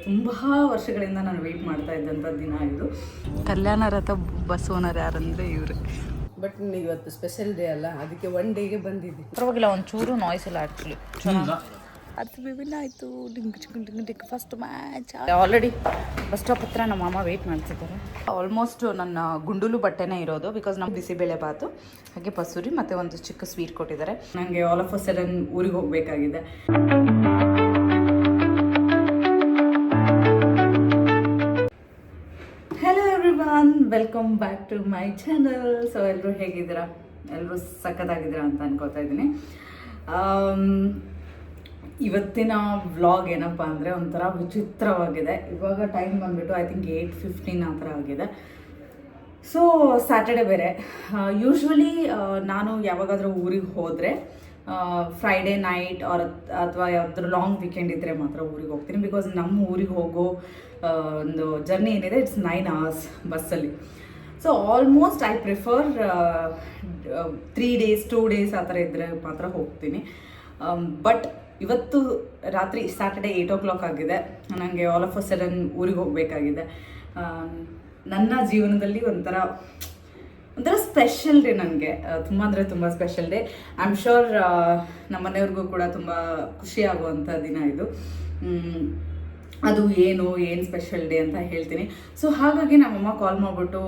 ತುಂಬ ವರ್ಷಗಳಿಂದ ನಾನು ವೆಯ್ಟ್ ಮಾಡ್ತಾ ಇದ್ದಂಥ ದಿನ ಇದು. ಕಲ್ಯಾಣ ರಥ ಬಸ್ ಓನರ್ ಯಾರಂದರೆ ಇವರು. ಬಟ್ ಇವತ್ತು ಸ್ಪೆಷಲ್ ಡೇ ಅಲ್ಲ, ಅದಕ್ಕೆ ಒನ್ ಡೇಗೆ ಬಂದಿದ್ದೆ. ಪರವಾಗಿಲ್ಲ, ಒಂಚೂರು ನಾಯ್ಸ್ ಇಲ್ಲ ಆ್ಯಕ್ಚುಲಿ. RCB ವಿನ್ ಆಯಿತು. Ding first match. Already bus stop ಹತ್ರ ನಮ್ಮ ಮಾಮ ವೆಯ್ಟ್ ಮಾಡ್ತಿದ್ದಾರೆ. ಆಲ್ಮೋಸ್ಟ್ ನನ್ನ ಗುಂಡುಲು ಬಟ್ಟೆನೇ ಇರೋದು, ಬಿಕಾಸ್ ನಮ್ಮ ಬಿಸಿಬೇಳೆ ಬಾತು ಹಾಗೆ ಪಸೂರಿ ಮತ್ತು ಒಂದು ಚಿಕ್ಕ ಸ್ವೀಟ್ ಕೊಟ್ಟಿದ್ದಾರೆ. ನನಗೆ ಆಲ್ ಆಫ್ ಅ ಸಡನ್ ಊರಿಗೆ ಹೋಗಬೇಕಾಗಿದೆ. Hello everyone, welcome back to my channel. So ಎಲ್ಲರೂ ಹೇಗಿದ್ದೀರಾ? ಎಲ್ಲರೂ ಸಖತ್ತಾಗಿದ್ದೀರಾ ಅಂತ ಅನ್ಕೋತಾ ಇದ್ದೀನಿ. ಇವತ್ತಿನ ವ್ಲಾಗ್ ಏನಪ್ಪ ಅಂದರೆ ಒಂಥರ ವಿಚಿತ್ರವಾಗಿದೆ. ಇವಾಗ ಟೈಮ್ ಬಂದುಬಿಟ್ಟು ಐ ಥಿಂಕ್ 8:15 ಆ ಥರ ಆಗಿದೆ. ಸೊ ಸ್ಯಾಟರ್ಡೆ ಬೇರೆ. ಯೂಶ್ವಲಿ ನಾನು ಯಾವಾಗಾದರೂ ಊರಿಗೆ ಹೋದರೆ ಫ್ರೈಡೇ ನೈಟ್ ಅಥವಾ ಯಾವ್ದಾದ್ರು ಲಾಂಗ್ ವೀಕೆಂಡ್ ಇದ್ದರೆ ಮಾತ್ರ ಊರಿಗೆ ಹೋಗ್ತೀನಿ. ಬಿಕಾಸ್ ನಮ್ಮ ಊರಿಗೆ ಹೋಗೋ ಒಂದು ಜರ್ನಿ ಏನಿದೆ, ಇಟ್ಸ್ 9 hours ಬಸ್ಸಲ್ಲಿ. So almost I prefer 3 days 2 days ಆ ಥರ ಇದ್ದರೆ ಮಾತ್ರ ಹೋಗ್ತೀನಿ. ಬಟ್ ಇವತ್ತು ರಾತ್ರಿ ಸ್ಯಾಟರ್ಡೆ 8 o'clock ಆಗಿದೆ. ನನಗೆ ಆಲ್ ಆಫ್ ಅ ಸಡನ್ ಊರಿಗೆ ಹೋಗಬೇಕಾಗಿದೆ. ನನ್ನ ಜೀವನದಲ್ಲಿ ಒಂಥರ ಸ್ಪೆಷಲ್ ಡೇ. ನನಗೆ ತುಂಬ ಅಂದರೆ ತುಂಬ special day. I am sure ನಮ್ಮ ಮನೆಯವ್ರಿಗೂ ಕೂಡ ತುಂಬ ಖುಷಿ ಆಗುವಂಥ ದಿನ ಇದು. ಅದು ಏನು ಸ್ಪೆಷಲ್ ಡೇ ಅಂತ ಹೇಳ್ತೀನಿ. ಸೊ ಹಾಗಾಗಿ ನಮ್ಮಮ್ಮ ಕಾಲ್ ಮಾಡಿಬಿಟ್ಟು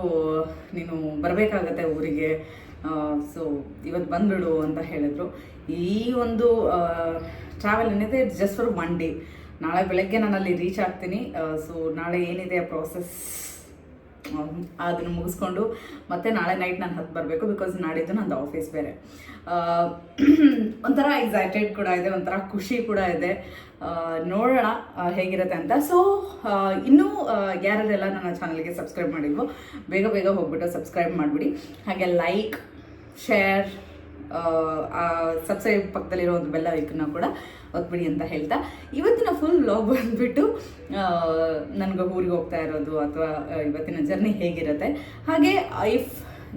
ನೀನು ಬರಬೇಕಾಗತ್ತೆ ಊರಿಗೆ, ಸೊ ಇವತ್ತು ಬಂದುಬಿಡು ಅಂತ ಹೇಳಿದ್ರು. ಈ ಒಂದು ಟ್ರಾವೆಲ್ ಏನಿದೆ ಇಟ್ಸ್ ಜಸ್ಟ್ ಫಾರ್ 1 day. ನಾಳೆ ಬೆಳಗ್ಗೆ ನಾನು ಅಲ್ಲಿ ರೀಚ್ ಆಗ್ತೀನಿ. ಸೊ ನಾಳೆ ಏನಿದೆ ಆ ಪ್ರೋಸೆಸ್ ಅದನ್ನು ಮುಗಿಸ್ಕೊಂಡು ಮತ್ತೆ ನಾಳೆ ನೈಟ್ ನಾನು ಹತ್ತು ಬರಬೇಕು. ಬಿಕಾಸ್ ನಾಡಿದ್ದು ನಂದು ಆಫೀಸ್ ಬೇರೆ. ಒಂಥರ ಎಕ್ಸೈಟೆಡ್ ಕೂಡ ಇದೆ, ಒಂಥರ ಖುಷಿ ಕೂಡ ಇದೆ. ನೋಡೋಣ ಹೇಗಿರುತ್ತೆ ಅಂತ. ಸೊ ಇನ್ನೂ ಯಾರೆಲ್ಲ ನನ್ನ ಚಾನಲ್ಗೆ ಸಬ್ಸ್ಕ್ರೈಬ್ ಮಾಡಿಲ್ವೋ ಬೇಗ ಹೋಗ್ಬಿಟ್ಟು ಸಬ್ಸ್ಕ್ರೈಬ್ ಮಾಡಿಬಿಡಿ. ಹಾಗೆ ಲೈಕ್, ಶೇರ್, ಸಬ್ಸ್ಕ್ರೈಬ್ ಪಕ್ಕದಲ್ಲಿರೋ ಒಂದು ಬೆಲ್ಲ ಐಕನ್ನ ಕೂಡ ಒತ್ಬಿಡಿ ಅಂತ ಹೇಳ್ತಾ ಇವತ್ತಿನ ಫುಲ್ ವ್ಲಾಗ್ ಬಂದುಬಿಟ್ಟು ನನಗೆ ಊರಿಗೆ ಹೋಗ್ತಾ ಇರೋದು ಅಥವಾ ಇವತ್ತಿನ ಜರ್ನಿ ಹೇಗಿರುತ್ತೆ. ಹಾಗೆ ಇಫ್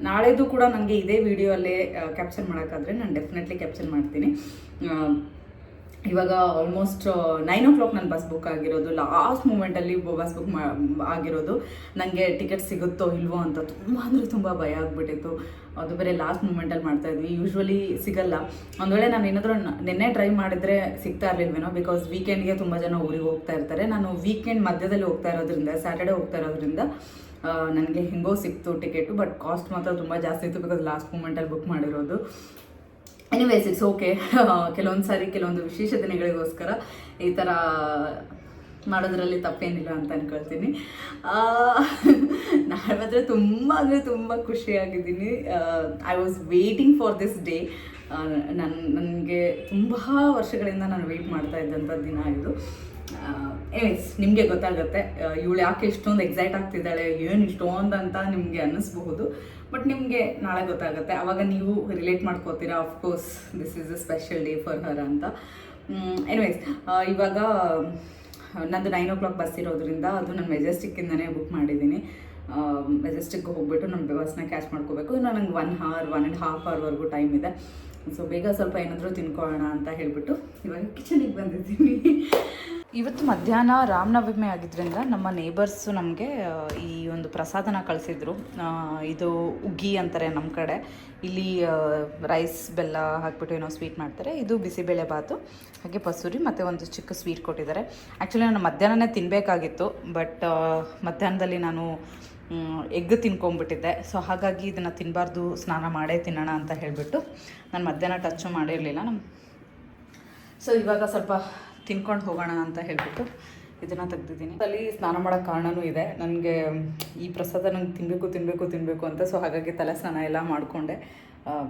ನಾಳೆದು ಕೂಡ ನನಗೆ ಇದೇ ವಿಡಿಯೋಲ್ಲೇ ಕ್ಯಾಪ್ಚರ್ ಮಾಡೋಕ್ಕಾದರೆ ನಾನು ಡೆಫಿನೆಟ್ಲಿ ಕ್ಯಾಪ್ಚರ್ ಮಾಡ್ತೀನಿ. ಇವಾಗ ಆಲ್ಮೋಸ್ಟ್ 9 o'clock ನನ್ನ ಬಸ್ ಬುಕ್ ಆಗಿರೋದು. ಲಾಸ್ಟ್ ಮೂಮೆಂಟಲ್ಲಿ ಬಸ್ ಬುಕ್ ಆಗಿರೋದು. ನನಗೆ ಟಿಕೆಟ್ ಸಿಗುತ್ತೋ ಇಲ್ವೋ ಅಂತ ತುಂಬ ಅಂದರೆ ತುಂಬ ಭಯ ಆಗಿಬಿಟ್ಟಿತ್ತು. ಅದು ಬೇರೆ ಲಾಸ್ಟ್ ಮೂಮೆಂಟಲ್ಲಿ ಮಾಡ್ತಾಯಿದ್ವಿ. ಯೂಶ್ವಲಿ ಸಿಗಲ್ಲ. ಒಂದು ವೇಳೆ ನಾನು ಏನಾದರೂ ನಿನ್ನೆ ಟ್ರೈ ಮಾಡಿದರೆ ಸಿಗ್ತಾ ಇರಲಿಲ್ವೇನೋ. ಬಿಕಾಸ್ ವೀಕೆಂಡ್ಗೆ ತುಂಬ ಜನ ಊರಿಗೆ ಹೋಗ್ತಾ ಇರ್ತಾರೆ. ನಾನು ವೀಕೆಂಡ್ ಮಧ್ಯದಲ್ಲಿ ಹೋಗ್ತಾ ಇರೋದ್ರಿಂದ, ಸ್ಯಾಟರ್ಡೆ ಹೋಗ್ತಾ ಇರೋದ್ರಿಂದ ನನಗೆ ಹೆಂಗೋ ಸಿಕ್ತು ಟಿಕೆಟು. ಬಟ್ ಕಾಸ್ಟ್ ಮಾತ್ರ ತುಂಬ ಜಾಸ್ತಿ ಇತ್ತು, ಬಿಕಾಸ್ ಲಾಸ್ಟ್ ಮೂಮೆಂಟಲ್ಲಿ ಬುಕ್ ಮಾಡಿರೋದು. Anyways it's okay. ಕೆಲವೊಂದು ಸಾರಿ ಕೆಲವೊಂದು ವಿಶೇಷ ದಿನಗಳಿಗೋಸ್ಕರ ಈ ಥರ ಮಾಡೋದ್ರಲ್ಲಿ ತಪ್ಪೇನಿಲ್ಲ ಅಂತ ಅನ್ಕೊಳ್ತೀನಿ. ನಾನು ಮಾತ್ರ ತುಂಬ ಖುಷಿಯಾಗಿದ್ದೀನಿ. I was waiting for this day. ನನಗೆ ತುಂಬ ವರ್ಷಗಳಿಂದ ನಾನು ವೆಯ್ಟ್ ಮಾಡ್ತಾ ಇದ್ದಂಥ ದಿನ ಇದು. ಎನಿವೇಸ್ ನಿಮಗೆ ಗೊತ್ತಾಗುತ್ತೆ ಇವಳು ಯಾಕೆ ಇಷ್ಟೊಂದು ಎಕ್ಸೈಟ್ ಆಗ್ತಿದ್ದಾಳೆ, ಏನು ಇಷ್ಟೊಂದು ಅಂತ ನಿಮಗೆ ಅನ್ನಿಸ್ಬಹುದು. ಬಟ್ ನಿಮಗೆ ನಾಳೆ ಗೊತ್ತಾಗುತ್ತೆ, ಆವಾಗ ನೀವು ರಿಲೇಟ್ ಮಾಡ್ಕೋತೀರಾ. Of course this is a special day for her ಅಂತ. ಎನಿವೇಸ್ ಇವಾಗ ನಂದು 9 o'clock ಬಸ್ ಇರೋದ್ರಿಂದ ಅದು ನಾನು ಮೆಜೆಸ್ಟಿಕ್ಕಿಂದನೇ ಬುಕ್ ಮಾಡಿದ್ದೀನಿ. ಮೆಜೆಸ್ಟಿಕ್ಗೆ ಹೋಗ್ಬಿಟ್ಟು ನಮ್ಮ ಬಸ್ನ ಕ್ಯಾಚ್ ಮಾಡ್ಕೋಬೇಕು. ಇನ್ನು ನನಗೆ 1 hour 1.5 hourವರೆಗೂ ಟೈಮ್ ಇದೆ. ಸೊ ಬೇಗ ಸ್ವಲ್ಪ ಏನಾದರೂ ತಿನ್ಕೊಳ್ಳೋಣ ಅಂತ ಹೇಳಿಬಿಟ್ಟು ಇವಾಗ ಕಿಚನಿಗೆ ಬಂದಿದ್ದೀನಿ. ಇವತ್ತು ಮಧ್ಯಾಹ್ನ ರಾಮನವಮಿ ಆಗಿದ್ದರಿಂದ ನಮ್ಮ ನೇಬರ್ಸು ನಮಗೆ ಈ ಒಂದು ಪ್ರಸಾದನ ಕಳಿಸಿದ್ರು. ಇದು ಉಗ್ಗಿ ಅಂತಾರೆ ನಮ್ಮ ಕಡೆ. ಇಲ್ಲಿ ರೈಸ್ ಬೆಲ್ಲ ಹಾಕ್ಬಿಟ್ಟು ಏನೋ ಸ್ವೀಟ್ ಮಾಡ್ತಾರೆ. ಇದು ಬಿಸಿಬೇಳೆ ಬಾತು ಹಾಗೆ ಪಸೂರಿ ಮತ್ತು ಒಂದು ಚಿಕ್ಕ ಸ್ವೀಟ್ ಕೊಟ್ಟಿದ್ದಾರೆ. ಆ್ಯಕ್ಚುಲಿ ನಾನು ಮಧ್ಯಾಹ್ನನೇ ತಿನ್ನಬೇಕಾಗಿತ್ತು, ಬಟ್ ಮಧ್ಯಾಹ್ನದಲ್ಲಿ ನಾನು ಎಗ್ ತಿನ್ಕೊಂಬಿಟ್ಟಿದ್ದೆ. ಸೊ ಹಾಗಾಗಿ ಇದನ್ನು ತಿನ್ನಬಾರ್ದು, ಸ್ನಾನ ಮಾಡೇ ತಿನ್ನೋಣ ಅಂತ ಹೇಳಿಬಿಟ್ಟು ನಾನು ಮಧ್ಯಾಹ್ನ ಟಚ್ಚು ಮಾಡಿರಲಿಲ್ಲ. ಸೊ ಇವಾಗ ಸ್ವಲ್ಪ ತಿನ್ಕೊಂಡು ಹೋಗೋಣ ಅಂತ ಹೇಳಿಬಿಟ್ಟು ಇದನ್ನು ತೆಗ್ದಿದ್ದೀನಿ. ಅಲ್ಲಿ ಸ್ನಾನ ಮಾಡೋಕ್ಕೆ ಕಾರಣವೂ ಇದೆ. ನನಗೆ ಈ ಪ್ರಸಾದ ನಂಗೆ ತಿನ್ನಬೇಕು ಅಂತ. ಸೊ ಹಾಗಾಗಿ ತಲೆ ಸ್ನಾನ ಎಲ್ಲ ಮಾಡಿಕೊಂಡೆ.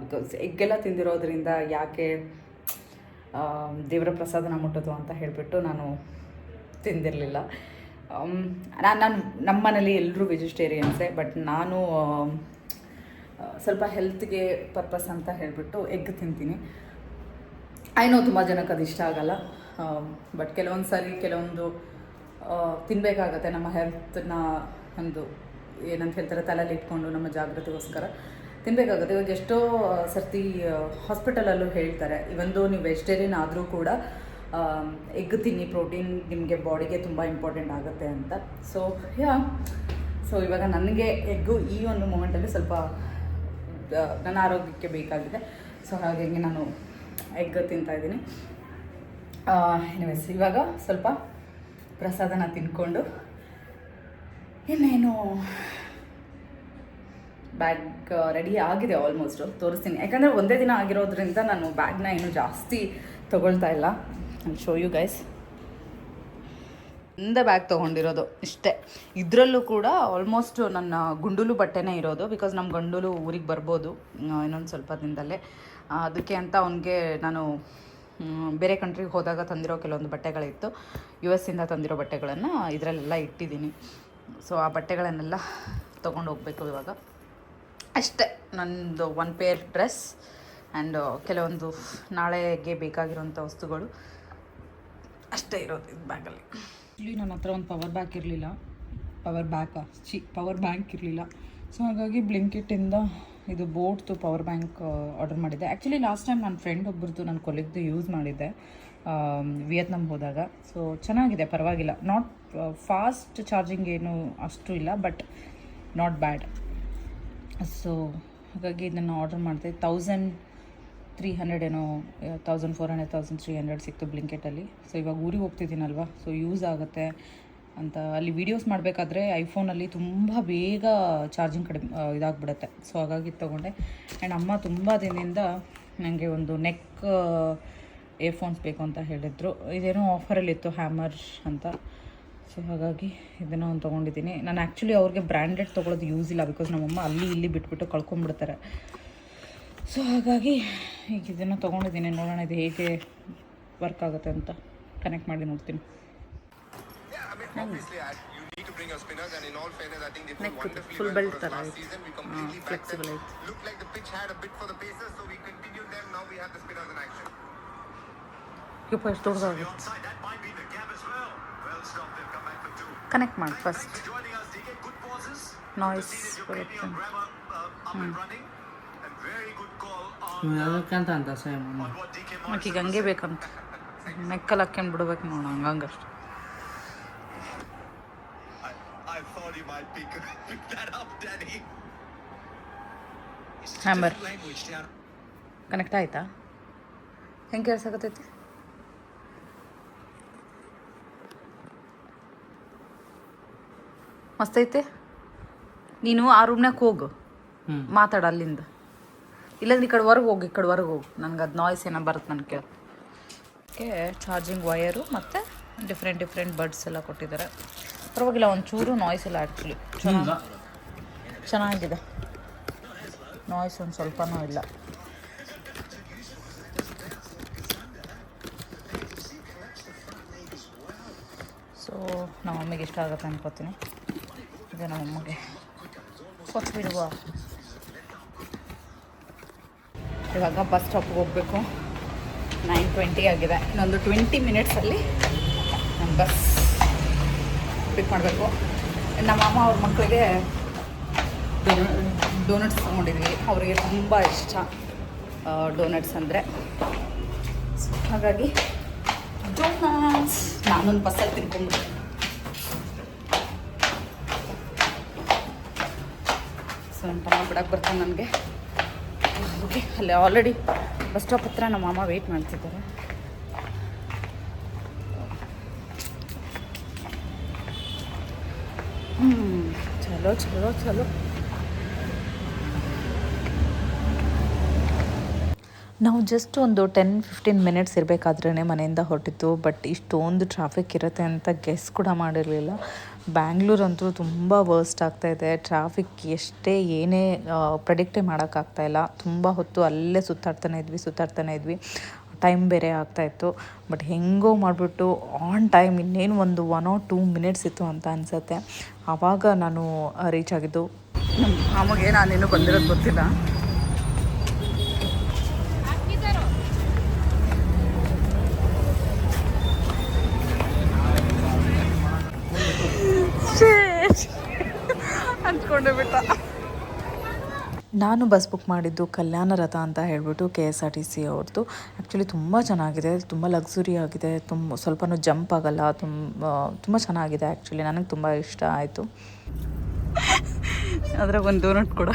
ಬಿಕಾಸ್ ಎಗ್ಗೆಲ್ಲ ತಿಂದಿರೋದ್ರಿಂದ ಯಾಕೆ ದೇವರ ಪ್ರಸಾದನ ಮುಟ್ಟೋದು ಅಂತ ಹೇಳಿಬಿಟ್ಟು ನಾನು ತಿಂದಿರಲಿಲ್ಲ. ನಾನು ನಮ್ಮ ಮನೇಲಿ ಎಲ್ಲರೂ ವೆಜಿಟೇರಿಯನ್ಸೇ. ಬಟ್ ನಾನು ಸ್ವಲ್ಪ ಹೆಲ್ತ್ಗೆ ಪರ್ಪಸ್ ಅಂತ ಹೇಳಿಬಿಟ್ಟು ಎಗ್ ತಿಂತೀನಿ. ಐನೋ ತುಂಬ ಜನಕ್ಕೆ ಅದು ಇಷ್ಟ ಆಗಲ್ಲ. ಬಟ್ ಕೆಲವೊಂದು ಸಾರಿ ಕೆಲವೊಂದು ತಿನ್ನಬೇಕಾಗತ್ತೆ. ನಮ್ಮ ಹೆಲ್ತನ್ನ ಒಂದು ಏನಂತ ಹೇಳ್ತಾರೆ ತಲೆಯಲ್ಲಿ ಇಟ್ಕೊಂಡು ನಮ್ಮ ಜಾಗೃತಿಗೋಸ್ಕರ ತಿನ್ನಬೇಕಾಗುತ್ತೆ. ಇವಾಗ ಎಷ್ಟೋ ಸರ್ತಿ ಹಾಸ್ಪಿಟಲಲ್ಲೂ ಹೇಳ್ತಾರೆ, ಇವಂದು ನೀವು ವೆಜಿಟೇರಿಯನ್ ಆದರೂ ಕೂಡ ಎಗ್ ತಿನ್ನಿ, ಪ್ರೋಟೀನ್ ನಿಮಗೆ ಬಾಡಿಗೆ ತುಂಬ ಇಂಪಾರ್ಟೆಂಟ್ ಆಗುತ್ತೆ ಅಂತ. ಸೊ ಇವಾಗ ನನಗೆ ಎಗ್ಗು ಈ ಒಂದು ಮೂಮೆಂಟಲ್ಲಿ ಸ್ವಲ್ಪ ನನ್ನ ಆರೋಗ್ಯಕ್ಕೆ ಬೇಕಾಗಿದೆ. ಸೊ ಹಾಗಾಗಿ ನಾನು ಎಗ್ ತಿಂತಾಯಿದ್ದೀನಿ. ಎನಿವೇಸ್, ಇವಾಗ ಸ್ವಲ್ಪ ಪ್ರಸಾದನ ತಿನ್ಕೊಂಡು ಇನ್ನೇನು ಬ್ಯಾಗ್ ರೆಡಿ ಆಗಿದೆ ಆಲ್ಮೋಸ್ಟು, ತೋರಿಸ್ತೀನಿ. ಯಾಕಂದರೆ ಒಂದೇ ದಿನ ಆಗಿರೋದ್ರಿಂದ ನಾನು ಬ್ಯಾಗ್ನ ಏನು ಜಾಸ್ತಿ ತೊಗೊಳ್ತಾ ಇಲ್ಲ. Show you guys. ಒಂದೇ ಬ್ಯಾಗ್ ತೊಗೊಂಡಿರೋದು ಇಷ್ಟೇ. ಇದರಲ್ಲೂ ಕೂಡ ಆಲ್ಮೋಸ್ಟ್ ನನ್ನ ಗುಂಡುಲು ಬಟ್ಟೆನೇ ಇರೋದು, ಬಿಕಾಸ್ ನಮ್ಮ ಗಂಡುಲು ಊರಿಗೆ ಬರ್ಬೋದು ಇನ್ನೊಂದು ಸ್ವಲ್ಪ ದಿನದಲ್ಲೇ. ಅದಕ್ಕೆ ಅಂತ ಅವನಿಗೆ ನಾನು ಬೇರೆ ಕಂಟ್ರಿಗೆ ಹೋದಾಗ ತಂದಿರೋ ಕೆಲವೊಂದು ಬಟ್ಟೆಗಳಿತ್ತು, US ಇಂದ ತಂದಿರೋ ಬಟ್ಟೆಗಳನ್ನು ಇದರಲ್ಲೆಲ್ಲ ಇಟ್ಟಿದ್ದೀನಿ. ಸೊ ಆ ಬಟ್ಟೆಗಳನ್ನೆಲ್ಲ ತೊಗೊಂಡು ಹೋಗಬೇಕು ಇವಾಗ. ಅಷ್ಟೇ, ನನ್ನದು 1 ಪೇರ್ ಡ್ರೆಸ್ ಆ್ಯಂಡ್ ಕೆಲವೊಂದು ನಾಳೆಗೆ ಬೇಕಾಗಿರೋಂಥ ವಸ್ತುಗಳು ಅಷ್ಟೇ ಇರೋದು ಇದು ಬ್ಯಾಗಲ್ಲಿ. ಆ್ಯಕ್ಚುಲಿ ನನ್ನ ಹತ್ರ ಒಂದು ಪವರ್ ಬ್ಯಾಂಕ್ ಇರಲಿಲ್ಲ. ಸೊ ಹಾಗಾಗಿ ಬ್ಲಿಂಕಿಟ್ಟಿಂದ ಇದು ಬೋಟ್ದು ಪವರ್ ಬ್ಯಾಂಕ್ ಆರ್ಡರ್ ಮಾಡಿದ್ದೆ. ಆ್ಯಕ್ಚುಲಿ ಲಾಸ್ಟ್ ಟೈಮ್ ನನ್ನ ಫ್ರೆಂಡ್ ಒಬ್ಬರದ್ದು ನನ್ನ ಕೊಲೆಗ್ದು ಯೂಸ್ ಮಾಡಿದ್ದೆ ವಿಯೆಟ್ನಾಮ್ ಹೋದಾಗ. ಸೊ ಚೆನ್ನಾಗಿದೆ, ಪರವಾಗಿಲ್ಲ. ನಾಟ್ ಫಾಸ್ಟ್ ಚಾರ್ಜಿಂಗ್ ಏನು ಅಷ್ಟು ಇಲ್ಲ, ಬಟ್ ನಾಟ್ ಬ್ಯಾಡ್. ಸೊ ಹಾಗಾಗಿ ಇದನ್ನು ಆರ್ಡರ್ ಮಾಡಿದೆ. 1300 ಏನೋ 1400 1300 ಸಿಕ್ತು ಬ್ಲಿಂಕೆಟಲ್ಲಿ. ಸೊ ಇವಾಗ ಊರಿಗೆ ಹೋಗ್ತಿದ್ದೀನಲ್ವ, ಸೊ ಯೂಸ್ ಆಗುತ್ತೆ ಅಂತ. ಅಲ್ಲಿ ವೀಡಿಯೋಸ್ ಮಾಡಬೇಕಾದ್ರೆ ಐಫೋನಲ್ಲಿ ತುಂಬ ಬೇಗ ಚಾರ್ಜಿಂಗ್ ಕಡಿಮೆ ಇದಾಗ್ಬಿಡುತ್ತೆ. ಸೊ ಹಾಗಾಗಿ ತೊಗೊಂಡೆ. ಆ್ಯಂಡ್ ಅಮ್ಮ ತುಂಬ ದಿನದಿಂದ ನನಗೆ ಒಂದು ನೆಕ್ ಇಯರ್ಫೋನ್ಸ್ ಬೇಕು ಅಂತ ಹೇಳಿದರು. ಇದೇನೋ ಆಫರಲ್ಲಿತ್ತು, ಹ್ಯಾಮರ್ ಅಂತ. ಸೊ ಹಾಗಾಗಿ ಇದನ್ನು ಒಂದು ತೊಗೊಂಡಿದ್ದೀನಿ. ನಾನು ಆ್ಯಕ್ಚುಲಿ ಅವ್ರಿಗೆ ಬ್ರ್ಯಾಂಡೆಡ್ ತೊಗೊಳೋದು ಯೂಸ್ ಇಲ್ಲ, ಬಿಕಾಸ್ ನಮ್ಮಮ್ಮ ಅಲ್ಲಿ ಇಲ್ಲಿ ಬಿಟ್ಬಿಟ್ಟು ಕಳ್ಕೊಂಬಿಡ್ತಾರೆ. ಸೊ ಹಾಗಾಗಿ ಈಗ ಇದನ್ನು ತೊಗೊಂಡಿದ್ದೀನಿ. ನೋಡೋಣ ಇದು ಹೇಗೆ ವರ್ಕ್ ಆಗುತ್ತೆ ಅಂತ ಕನೆಕ್ಟ್ ಮಾಡಿ ನೋಡ್ತೀನಿ. ಫುಲ್ ಬೆಲ್ಟ್ ಥರ ಫ್ಲೆಕ್ಸಿಬಲ್ ಐತೆ. ಎಷ್ಟು ದೊಡ್ಡದಾಗುತ್ತೆ. ಕನೆಕ್ಟ್ ಮಾಡಿ ಫಸ್ಟ್, ನಾಯ್ಸ್ ಬರುತ್ತೆ. ಅಂತ ಈಗ ಹಂಗೆ ಬೇಕಂತ ನೆಕ್ಕಲ್ಲಿ ಹಾಕ್ಕೊಂಡು ಬಿಡ್ಬೇಕು ನೋಡ, ಹಂಗಂಗಷ್ಟು. ಹ್ಯಾಮರ್ ಕನೆಕ್ಟ್ ಆಯ್ತಾ? ಹೆಂಗೆ ಕೆಲಸಾಗತ್ತೈತಿ? ಮಸ್ತೈತೆ. ನೀನು ಆ ರೂಮ್ನಾಗ ಹೋಗು, ಮಾತಾಡ ಅಲ್ಲಿಂದ. ಇಲ್ಲಾಂದ್ರೆ ಈ ಕಡೆ ಹೊರಗೆ ಹೋಗು, ನನಗೆ ಅದು ನಾಯ್ಸ್ ಏನೋ ಬರುತ್ತೆ ನನಗೆ ಕೇಳ. ಓಕೆ, ಚಾರ್ಜಿಂಗ್ ವಯರು ಮತ್ತು ಡಿಫ್ರೆಂಟ್ ಬಡ್ಸ್ ಎಲ್ಲ ಕೊಟ್ಟಿದ್ದಾರೆ. ಪರವಾಗಿಲ್ಲ, ಒಂಚೂರು ನಾಯ್ಸ್ ಇಲ್ಲ. ಆ್ಯಕ್ಚುಲಿ ಚೆನ್ನಾಗಿದೆ, ನಾಯ್ಸ್ ಒಂದು ಸ್ವಲ್ಪನೂ ಇಲ್ಲ. ಸೊ ನಮ್ಮ ಮಮ್ಮಿಗೆ ಇಷ್ಟ ಆಗುತ್ತೆ ಅನ್ಕೋತೀನಿ. ಇದು ನಮ್ಮಮ್ಮಗೆ ಕೊಟ್ಬಿಡುವ. ಇವಾಗ ಬಸ್ ಸ್ಟಾಪ್ಗೆ ಹೋಗಬೇಕು. 9:20 ಆಗಿದೆ. ಇನ್ನೊಂದು 20 ಮಿನಿಟ್ಸಲ್ಲಿ ನಾನು ಬಸ್ ಪಿಕ್ ಮಾಡಬೇಕು. ನಮ್ಮ ಅಮ್ಮ ಅವ್ರ ಮಕ್ಕಳಿಗೆ ಡೋನಟ್ಸ್ ತೊಗೊಂಡಿದ್ವಿ. ಅವರಿಗೆ ತುಂಬ ಇಷ್ಟ ಡೋನಟ್ಸ್ ಅಂದರೆ. ಹಾಗಾಗಿ ಡೋನಟ್ಸ್ ನಾನೊಂದು ಬಸ್ಸಲ್ಲಿ ತಿನ್ಕೊಂಡ್ಬಿಟ್ಟೆ. ಸೊ ನನ್ನ ತಮ್ಮ ಬಿಡಕ್ಕೆ ಬರ್ತಾನೆ ನನಗೆ. ಓಕೆ, ಅಲ್ಲಿ ಆಲ್ರೆಡಿ ಬಸ್ ಸ್ಟಾಪ್ ಹತ್ರ ನಮ್ಮ ಮಾಮ ವೆಯ್ಟ್ ಮಾಡ್ತಿದ್ದಾರೆ. ಚಲೋ. ನಾವು ಜಸ್ಟ್ ಒಂದು 10-15 ಮಿನಿಟ್ಸ್ ಇರಬೇಕಾದ್ರೇ ಮನೆಯಿಂದ ಹೊರಟಿತ್ತು. ಬಟ್ ಇಷ್ಟೊಂದು ಟ್ರಾಫಿಕ್ ಇರುತ್ತೆ ಅಂತ ಗೆಸ್ ಕೂಡ ಮಾಡಿರಲಿಲ್ಲ. ಬ್ಯಾಂಗ್ಳೂರಂತೂ ತುಂಬ ವರ್ಸ್ಟ್ ಆಗ್ತಾಯಿದೆ. ಟ್ರಾಫಿಕ್ ಎಷ್ಟೇ ಏನೇ ಪ್ರೆಡಿಕ್ಟೇ ಮಾಡೋಕ್ಕಾಗ್ತಾಯಿಲ್ಲ. ತುಂಬ ಹೊತ್ತು ಅಲ್ಲೇ ಸುತ್ತಾಡ್ತಾನೆ ಇದ್ವಿ. ಟೈಮ್ ಬೇರೆ ಆಗ್ತಾಯಿತ್ತು. ಬಟ್ ಹೆಂಗೋ ಮಾಡಿಬಿಟ್ಟು ಆನ್ ಟೈಮ್ ಇನ್ನೇನು ಒಂದು 1 or 2 ಮಿನಿಟ್ಸ್ ಇತ್ತು ಅಂತ ಅನಿಸುತ್ತೆ, ಆವಾಗ ನಾನು ರೀಚ್ ಆಗಿದ್ದು. ನಮ್ಮ ಮಾಮಗೆ ನಾನೇನು ಬಂದಿರೋದು ಗೊತ್ತಿಲ್ಲ. ಅಂದ್ಕೊಂಡೆ ಬಿಟ್ಟ. ನಾನು ಬಸ್ ಬುಕ್ ಮಾಡಿದ್ದು ಕಲ್ಯಾಣ ರಥ ಅಂತ ಹೇಳ್ಬಿಟ್ಟು KSRTC ಅವ್ರದ್ದು. ಆ್ಯಕ್ಚುಲಿ ತುಂಬ ಚೆನ್ನಾಗಿದೆ, ತುಂಬ ಲಕ್ಸುರಿ ಆಗಿದೆ, ಸ್ವಲ್ಪನೂ ಜಂಪ್ ಆಗಲ್ಲ, ತುಂಬ ಚೆನ್ನಾಗಿದೆ. ಆ್ಯಕ್ಚುಲಿ ನನಗೆ ತುಂಬ ಇಷ್ಟ ಆಯಿತು. ಅದ್ರಾಗ ಒಂದು ಡೋನಟ್ ಕೊಡು,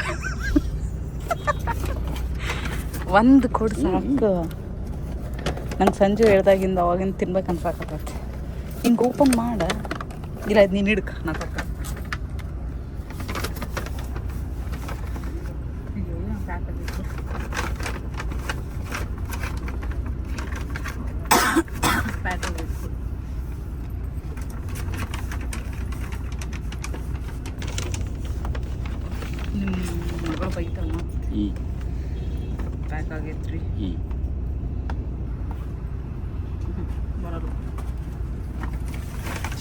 ಒಂದು ಕೊಡು ಸಾಕು. ನಂಗೆ ಸಂಜೆ ಹೇಳ್ದಾಗಿಂದ ಅವಾಗಿಂದ ತಿನ್ಬೇಕು ಅನ್ಸಾಕತ್ತೈತಿ. ಹಿಂಗೆ ಓಪನ್ ಮಾಡ, ಇಲ್ಲ ಅದು ನೀನು ಹಿಡ್ಕ ನಾ ತಕ್ಕ. ನಿಮ್ಮ ಮಗಳು ಬೈತಲ್ಲ, ಪ್ಯಾಕ್ ಆಗೈತ್ರಿ. ಬರಲ್ಲ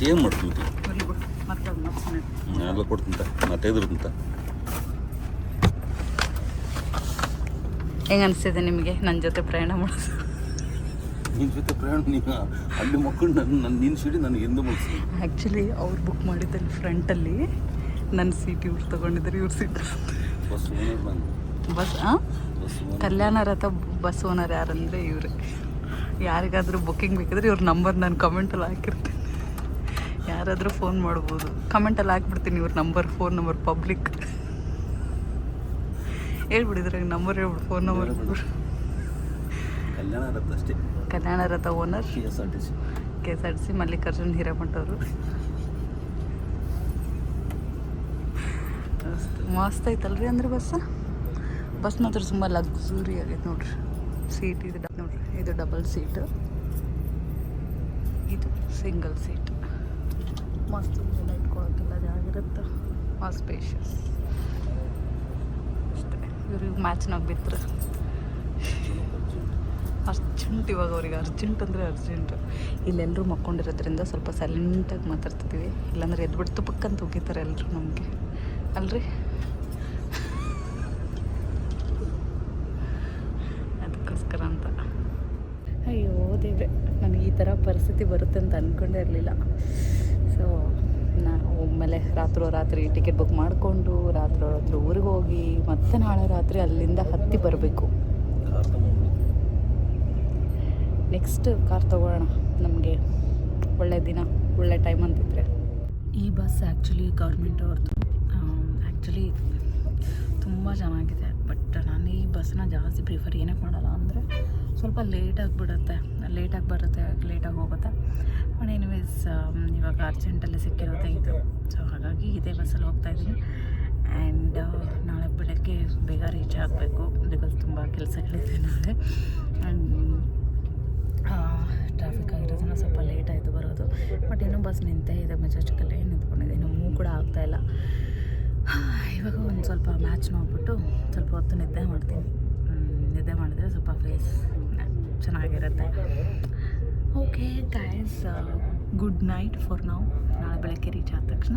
ಏನು ಮಾಡ್ತೀವಿ ಬರಲಿ ಬಿಡು, ಮತ್ತೆ ಅದು ಮತ್ತೆ ಎಲ್ಲ ಕೊಡ್ತಂತ ಮತ್ತೆ ಇದ್ರಂತ. ಹೆಂಗೆ ಅನಿಸ್ತಿದೆ ನಿಮಗೆ ನನ್ನ ಜೊತೆ ಪ್ರಯಾಣ ಮಾಡೋದು? ನಿನ್ನ ಜೊತೆ ಪ್ರಯಾಣ ನೀವು ಅಲ್ಲಿ ಮಕ್ಕಳು ನಿನ್ನ ಸೀಟಿ ನನಗೆ ಎಂದು ಮುಗಿಸಿ. ಆ್ಯಕ್ಚುಲಿ ಅವ್ರು ಬುಕ್ ಮಾಡಿದ್ದಲ್ಲಿ ಫ್ರಂಟಲ್ಲಿ ನನ್ನ ಸೀಟ್ ಇವ್ರು ತೊಗೊಂಡಿದ್ದಾರೆ, ಇವ್ರ ಸೀಟ್. ಬಸ್ ಓನರ್ ನಾನು. ಬಸ್ ಬಸ್ ಓನರ್ ಕಲ್ಯಾಣ ರಥ ಬಸ್ ಓನರ್ ಯಾರಂದರೆ ಇವ್ರೆ. ಯಾರಿಗಾದರೂ ಬುಕ್ಕಿಂಗ್ ಬೇಕಿದ್ರೆ ಇವ್ರ ನಂಬರ್ ನಾನು ಕಮೆಂಟಲ್ಲಿ ಹಾಕಿರ್ತೀನಿ, ಯಾರಾದರೂ ಫೋನ್ ಮಾಡ್ಬೋದು. ಕಮೆಂಟಲ್ಲಿ ಹಾಕ್ಬಿಡ್ತೀನಿ ಇವ್ರ ನಂಬರ್, ಫೋನ್ ನಂಬರ್ ಪಬ್ಲಿಕ್ ಹೇಳ್ಬಿಡಿದ್ರೆ ನಂಬರ್ ಹೇಳ್ಬಿಡು, ಫೋನ್ ನಂಬರ್ ಹೇಳ್ಬಿಡು. ಕಲ್ಯಾಣ ರಥ ಅಷ್ಟೇ. ಕಲ್ಯಾಣ ರಥ ಓನರ್ KSRTC ಮಲ್ಲಿಕಾರ್ಜುನ್ ಹಿರೇಮಠ ಅವರು. ಮಸ್ತ್ ಐತಲ್ರಿ ಅಂದ್ರೆ ಬಸ್ ಮಾತ್ರ ತುಂಬ ಲಕ್ಸುರಿ ಆಗೈತೆ ನೋಡ್ರಿ. ಸೀಟ್ ಇದು ನೋಡ್ರಿ, ಇದು ಡಬಲ್ ಸೀಟು, ಇದು ಸಿಂಗಲ್ ಸೀಟ್. ಮಸ್ತ್ ಜನ ಇಟ್ಕೊಳಕ್ಕೆಲ್ಲ ಜಾಗ ಇರುತ್ತೆ, ಮಸ್ತ್ ಸ್ಪೇಷಿಯಸ್ ಅಷ್ಟೇ. ಇವ್ರಿಗೆ ಮ್ಯಾಚ್ನಾಗ ಬಿತ್ತರೆ ಅರ್ಜೆಂಟ್, ಇವಾಗ ಅವ್ರಿಗೆ ಅರ್ಜೆಂಟ್ ಅಂದರೆ ಅರ್ಜೆಂಟು. ಇಲ್ಲೆಲ್ಲರೂ ಮಕ್ಕೊಂಡಿರೋದ್ರಿಂದ ಸ್ವಲ್ಪ ಸೈಲೆಂಟಾಗಿ ಮಾತಾಡ್ತಿದ್ದೀವಿ, ಇಲ್ಲಾಂದ್ರೆ ಎದ್ಬಿಟ್ಟು ತುಪ್ಪಕ್ಕಂತ ಹೋಗಿತಾರೆ ಎಲ್ಲರೂ ನಮಗೆ ಅಲ್ರಿ. ಅದಕ್ಕೋಸ್ಕರ ಅಂತ. ಅಯ್ಯೋ ದೇವ್ರೆ, ನನಗೆ ಈ ಥರ ಪರಿಸ್ಥಿತಿ ಬರುತ್ತೆ ಅಂತ ಅಂದ್ಕೊಂಡೇ ಇರಲಿಲ್ಲ. ಸೊ ನಾವು ಒಮ್ಮೆಲೆ ರಾತ್ರಿ ಟಿಕೆಟ್ ಬುಕ್ ಮಾಡಿಕೊಂಡು ರಾತ್ರಿ ಊರಿಗೆ ಹೋಗಿ ಮತ್ತೆ ನಾಳೆ ರಾತ್ರಿ ಅಲ್ಲಿಂದ ಹತ್ತಿ ಬರಬೇಕು. ನೆಕ್ಸ್ಟ್ ಕಾರ್ ತೊಗೊಳ್ಳೋಣ, ನಮಗೆ ಒಳ್ಳೆ ದಿನ ಒಳ್ಳೆ ಟೈಮ್ ಅಂತಿದ್ರೆ. ಈ ಬಸ್ ಆ್ಯಕ್ಚುಲಿ ಗೌರ್ಮೆಂಟ್ ಅವ್ರದ್ದು. ಆ್ಯಕ್ಚುಲಿ ತುಂಬ ಚೆನ್ನಾಗಿದೆ, ಬಟ್ ನಾನು ಈ ಬಸ್ನ ಜಾಸ್ತಿ ಪ್ರಿಫರ್ ಏನಕ್ಕೆ ಮಾಡಲ್ಲ ಅಂದರೆ ಸ್ವಲ್ಪ ಲೇಟಾಗಿ ಬರುತ್ತೆ, ಲೇಟಾಗಿ ಹೋಗುತ್ತೆ. ಬಟ್ ಎನಿವೇಸ್ ಇವಾಗ ಅರ್ಜೆಂಟಲ್ಲಿ ಸಿಕ್ಕಿರೋದೇ ಇದು. ಸೊ ಹಾಗಾಗಿ ಇದೇ ಬಸ್ಸಲ್ಲಿ ಹೋಗ್ತಾಯಿದ್ದೀನಿ. ಆ್ಯಂಡ್ ನಾಳೆ ಬೆಳಗ್ಗೆ ಬೇಗ ರೀಚ್ ಆಗಬೇಕು, ಬಿಕಾಸ್ ತುಂಬ ಕೆಲಸಗಳಿದೆ ನಾಳೆ. ಆ್ಯಂಡ್ ಟ್ರಾಫಿಕ್ ಆಗಿರೋದ್ರಿಂದ ಸ್ವಲ್ಪ ಲೇಟ್ ಆಯಿತು ಬರೋದು. ಬಟ್ ಇನ್ನೂ ಬಸ್ ನಿಂತೇ ಇದೆ, ಮೆಜೆಸ್ಟಿಕಲ್ಲೇ ನಿಂತ್ಕೊಂಡಿದ್ದೀನಿ, ಮೂವ್ ಕೂಡ ಆಗ್ತಾಯಿಲ್ಲ. ಇವಾಗ ಒಂದು ಸ್ವಲ್ಪ ಮ್ಯಾಚ್ ನೋಡ್ಬಿಟ್ಟು ಸ್ವಲ್ಪ ಹೊತ್ತು ನಿದ್ದೆ ಮಾಡ್ತೀನಿ. ನಿದ್ದೆ ಮಾಡಿದ್ರೆ ಸ್ವಲ್ಪ ಫೇಸ್ ಚೆನ್ನಾಗಿರುತ್ತೆ. Okay guys, good night for ನಾವು. ನಾಳೆ ಬೆಳಗ್ಗೆ ರೀಚ್ ಆದ ತಕ್ಷಣ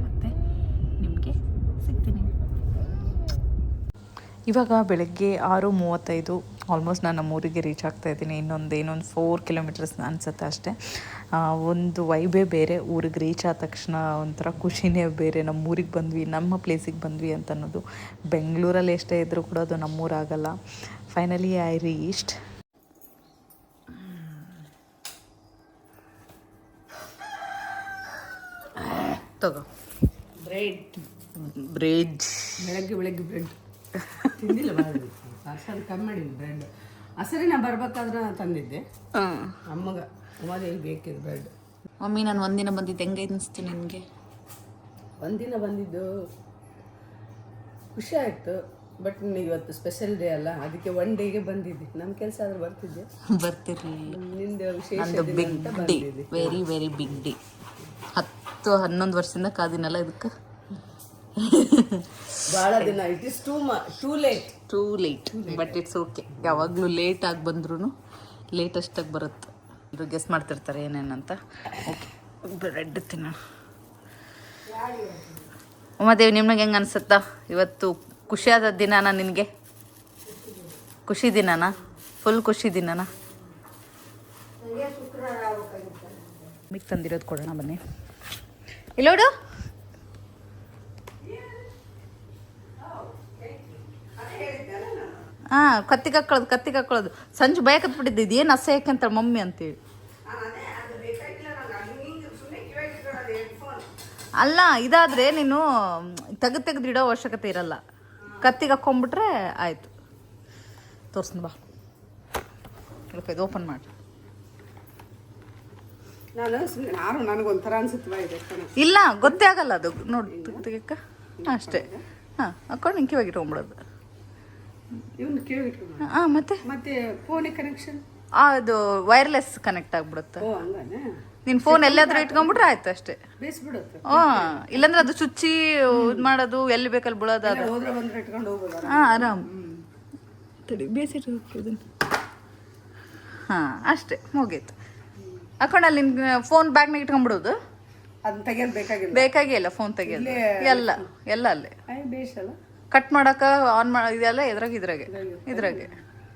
ಮತ್ತೆ ನಿಮಗೆ ಸಿಗ್ತೀನಿ. ಇವಾಗ ಬೆಳಗ್ಗೆ 6:35, ಆಲ್ಮೋಸ್ಟ್ ನಾನು ನಮ್ಮೂರಿಗೆ ರೀಚ್ ಆಗ್ತಾಯಿದ್ದೀನಿ. ಇನ್ನೊಂದು 4 ಕಿಲೋಮೀಟರ್ಸ್ ಅನಿಸುತ್ತೆ ಅಷ್ಟೇ. ಒಂದು ವೈಬೇ ಬೇರೆ, ಊರಿಗೆ ರೀಚ್ ಆದ ತಕ್ಷಣ ಒಂಥರ ಖುಷಿನೇ ಬೇರೆ. ನಮ್ಮೂರಿಗೆ ಬಂದ್ವಿ, ನಮ್ಮ ಪ್ಲೇಸಿಗೆ ಬಂದ್ವಿ ಅಂತ ಅನ್ನೋದು. ಬೆಂಗಳೂರಲ್ಲಿ ಎಷ್ಟೇ ಇದ್ದರೂ ಕೂಡ ಅದು ನಮ್ಮೂರಾಗಲ್ಲ. Finally I reached. ತಗೋ ಬ್ರೆಡ್. ಬೆಳಗ್ಗೆ ಬ್ರೆಡ್ ತಿಂದಿಲ್ಲ, ಅಸರು ಕಮ್ಮಿ ಮಾಡಿದ್ದು ಬ್ರೆಡ್. ಅಸರಿ ನಾ ಬರ್ಬೇಕಾದ್ರೆ ತಂದಿದ್ದೆ, ಅಮ್ಮಗೆ ಬೇಕಿದ್ದು ಬ್ರೆಡ್. ಮಮ್ಮಿ, ನಾನು ಒಂದಿನ ಬಂದಿದ್ದು ಹೆಂಗೆ ಅನಿಸ್ತು ನಿನಗೆ? ಒಂದಿನ ಬಂದಿದ್ದು ಖುಷಿ ಆಯಿತು, ಬಟ್ ಇವತ್ತು ಸ್ಪೆಷಲ್ ಡೇ ಅಲ್ಲ, ಅದಕ್ಕೆ 1 ಡೇಗೆ ಬಂದಿದ್ದೆ. ನಮ್ಮ ಕೆಲಸ ಆದ್ರೆ ಬರ್ತಿರ್ಲಿ. ನಿಂದು ವಿಶೇಷ big day, very very big day. 10-11 ವರ್ಷದಿಂದ ಕಾದಿನಲ್ಲ ಇದಕ್ಕೆ. ಭಾಳ ದಿನ. It is too late, but it's okay. ಯಾವಾಗಲೂ ಲೇಟ್ ಆಗಿ ಬಂದ್ರೂ ಲೇಟೆಸ್ಟಾಗಿ ಬರುತ್ತೆ. ಎಲ್ಲರೂ ಗೆಸ್ ಮಾಡ್ತಿರ್ತಾರೆ ಏನೇನಂತ. ಓಕೆ, ಬ್ರೆಡ್ ತಿನ್ನೋಣ. ಉಮಾದೇವಿ, ನಿಮ್ಗೆ ಹೆಂಗೆ ಅನ್ಸುತ್ತಾ ಇವತ್ತು? ಖುಷಿಯಾದ ದಿನಾನ ನಿನಗೆ? ಖುಷಿ ದಿನಾನ? ಫುಲ್ ಖುಷಿ ದಿನಾನ? ಮಿಕ್ ತಂದಿರೋದು ಕೊಡೋಣ ಬನ್ನಿ. ಇಲ್ಲೋಡು, ಹಾಂ ಕತ್ತಿಗೆ ಹಾಕೊಳ್ಳೋದು ಸಂಜೆ ಬಯಕತ್ಬಿಟ್ಟಿದ್ದು ಇದೇನು ಅಸಹ್ಯಕ್ಕೆ ಅಂತ ಮಮ್ಮಿ ಅಂತೇಳಿ. ಅಲ್ಲ ಇದಾದರೆ ನೀನು ತೆಗೆದಿಡೋ ಅವಶ್ಯಕತೆ ಇರಲ್ಲ, ಕತ್ತಿಗೆ ಹಾಕ್ಕೊಂಬಿಟ್ರೆ ಆಯಿತು. ತೋರ್ಸ್ತೀನಿ ಬಾ, ಇದು ಓಪನ್ ಮಾಡಿ. ನನಗೊಂಥರ ಅನ್ಸುತ್ತವಾ ಇದೆ. ಇಲ್ಲ ಗೊತ್ತೇ ಆಗಲ್ಲ ಅದು, ನೋಡಿ ತೆಗಿಯಕ್ಕ ಅಷ್ಟೇ. ಹಾಂ ಹಾಕೊಂಡು ಹಿಂಗೆ ಕಿವಾಗಿ ಇಟ್ಕೊಂಬಿಡೋದು. ಹಾಂ ಮತ್ತೆ ಫೋನಿಗೆ ಕನೆಕ್ಷನ್ ಅದು ವೈರ್ಲೆಸ್ ಕನೆಕ್ಟ್ ಆಗಿಬಿಡುತ್ತೆ. ನಿನ್ನ ಫೋನ್ ಎಲ್ಲಾದ್ರೂ ಇಟ್ಕೊಂಡ್ಬಿಟ್ರೆ ಆಯ್ತು ಅಷ್ಟೇ. ಹಾಂ ಇಲ್ಲಾಂದ್ರೆ ಅದು ಚುಚ್ಚಿ ಇದು ಮಾಡೋದು ಎಲ್ಲಿ ಬೇಕಲ್ಲಿ ಬಿಡೋದು ಅದು. ಹಾಂ ಆರಾಮ್ ತಡಿ ಬೇಸಿಟ್ಟು ಹಾಂ ಅಷ್ಟೇ ಮುಗೀತು. ಹಾಕೊಂಡಲ್ಲಿ ನಿನ್ನ ಫೋನ್ ಬ್ಯಾಗ್ನಾಗ ಇಟ್ಕೊಂಡ್ಬಿಡೋದು. ಅದನ್ನ ತೆಗಿಯೋದು ಬೇಕಾಗೇ ಇಲ್ಲ, ಫೋನ್ ತೆಗಿಯೋದು ಎಲ್ಲ ಅಲ್ಲೇ. ಬೇಸಲ್ಲ ಕಟ್ ಮಾಡೋಕೆ ಆನ್ ಮಾಡೋದು ಇದೆಲ್ಲ ಇದ್ರಾಗೆ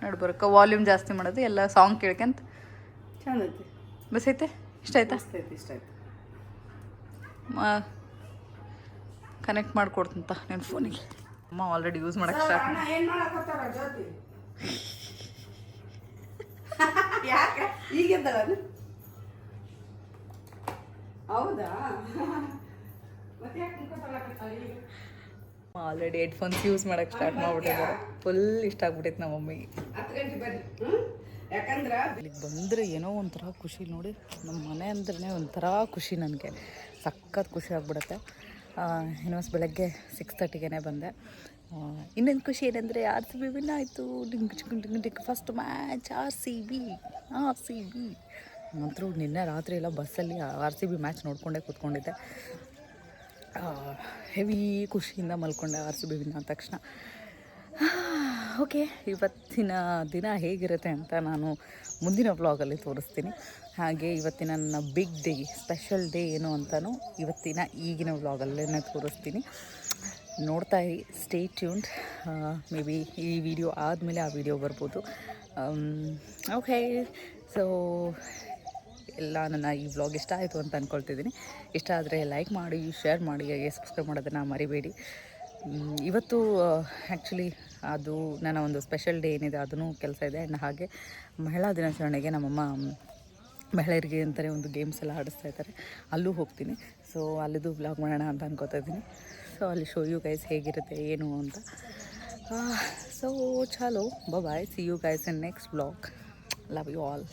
ನೋಡ್ಬರಕ್ಕ ವಾಲ್ಯೂಮ್ ಜಾಸ್ತಿ ಮಾಡೋದು ಎಲ್ಲ ಸಾಂಗ್ ಕೇಳ್ಕೊಂತ ಚಂದ ಐತಿ. ಬಸ್ ಐತೆ. ಇಷ್ಟ ಆಯ್ತಾ? ಇಷ್ಟ ಆಯ್ತು. ಕನೆಕ್ಟ್ ಮಾಡಿಕೊಡ್ತಂತ ನಿನ್ನ ಫೋನಿಗೆ. ಅಮ್ಮ ಆಲ್ರೆಡಿ ಯೂಸ್ ಮಾಡಕ್ಕೆ ಸ್ಟಾರ್ಟ್ ಮಾಡಿ. ಏನು ಮಾಡಕತ್ತಾರ ಜ್ಯೋತಿ? ಯಾಕೆ ಈಗಿದ್ದಲ್ಲ? ಹೌದಾ? ಮತ್ತೆ ಯಾಕೆ ಮುಖ ಈಗ ಆಲ್ರೆಡಿ ಹೆಡ್ಫೋನ್ಸ್ ಯೂಸ್ ಮಾಡೋಕ್ಕೆ ಸ್ಟಾರ್ಟ್ ಮಾಡ್ಬಿಟ್ಟಿದ್ದಾರೆ. ಫುಲ್ ಇಷ್ಟ ಆಗ್ಬಿಟ್ಟೈತೆ ನಮ್ಮ ಮಮ್ಮಿಗೆ. 10 ಗಂಟೆ ಬರ್ರಿ. ಯಾಕಂದ್ರೆ ಇಲ್ಲಿಗೆ ಬಂದರೆ ಏನೋ ಒಂಥರ ಖುಷಿ ನೋಡಿ. ನಮ್ಮ ಮನೆ ಅಂದ್ರೆ ಒಂಥರ ಖುಷಿ, ನನಗೆ ಸಖತ್ ಖುಷಿ ಆಗ್ಬಿಡುತ್ತೆ. ಇನ್ನೊಂದು ಬೆಳಗ್ಗೆ 6:30ಗೆ ಬಂದೆ. ಇನ್ನೊಂದು ಖುಷಿ ಏನಂದರೆ RCB ವಿನ್ ಆಯಿತು. Ding first match RCB. ಅಂತೂ ನಿನ್ನೆ ರಾತ್ರಿ ಎಲ್ಲ ಬಸ್ಸಲ್ಲಿ RCB ಮ್ಯಾಚ್ ನೋಡಿಕೊಂಡೇ ಕೂತ್ಕೊಂಡಿದ್ದೆ. ಹೆವಿ ಖುಷಿಯಿಂದ ಮಲ್ಕೊಂಡೆ RCB ವಿನ್ ಆದ ತಕ್ಷಣ. ಓಕೆ, ಇವತ್ತಿನ ದಿನ ಹೇಗಿರುತ್ತೆ ಅಂತ ನಾನು ಮುಂದಿನ ವ್ಲಾಗಲ್ಲಿ ತೋರಿಸ್ತೀನಿ. ಹಾಗೆ ಇವತ್ತಿನ ನನ್ನ ಬಿಗ್ ಡೇ, ಸ್ಪೆಷಲ್ ಡೇ ಏನು ಅಂತಲೂ ಇವತ್ತಿನ ಈಗಿನ ವ್ಲಾಗಲ್ಲೇ ತೋರಿಸ್ತೀನಿ. ನೋಡ್ತಾ ಇರಿ, ಸ್ಟೇ ಟ್ಯೂನ್ಡ್. ಮೇ ಬಿ ಈ ವಿಡಿಯೋ ಆದಮೇಲೆ ಆ ವಿಡಿಯೋ ಬರ್ಬೋದು. ಓಕೆ, ಸೊ ಎಲ್ಲ ನನ್ನ ಈ ವ್ಲಾಗ್ ಇಷ್ಟ ಆಯಿತು ಅಂತ ಅಂದ್ಕೊಳ್ತಿದ್ದೀನಿ. ಇಷ್ಟ ಆದರೆ ಲೈಕ್ ಮಾಡಿ, ಶೇರ್ ಮಾಡಿ, ಹಾಗೆ ಸಬ್ಸ್ಕ್ರೈಬ್ ಮಾಡೋದನ್ನು ಮರಿಬೇಡಿ. ಇವತ್ತು ಆ್ಯಕ್ಚುಲಿ ಅದು ನನ್ನ ಒಂದು ಸ್ಪೆಷಲ್ ಡೇ ಏನಿದೆ ಅದೂ ಕೆಲಸ ಇದೆ. ಆ್ಯಂಡ್ ಹಾಗೆ ಮಹಿಳಾ ದಿನಾಚರಣೆಗೆ ನಮ್ಮಮ್ಮ ಮಹಿಳೆಯರಿಗೆ ಅಂತಲೇ ಒಂದು ಗೇಮ್ಸ್ ಎಲ್ಲ ಆಡಿಸ್ತಾ ಇದ್ದಾರೆ, ಅಲ್ಲೂ ಹೋಗ್ತೀನಿ. ಸೊ ಅಲ್ಲಿದ್ದು ವ್ಲಾಗ್ ಮಾಡೋಣ ಅಂತ ಅನ್ಕೋತಾ ಇದ್ದೀನಿ. ಸೊ ಅಲ್ಲಿ ಶೋ ಯು ಗೈಸ್ ಹೇಗಿರುತ್ತೆ ಏನು ಅಂತ. ಸೊ ಚಲೋ bye, see you guys in next vlog. Love you all.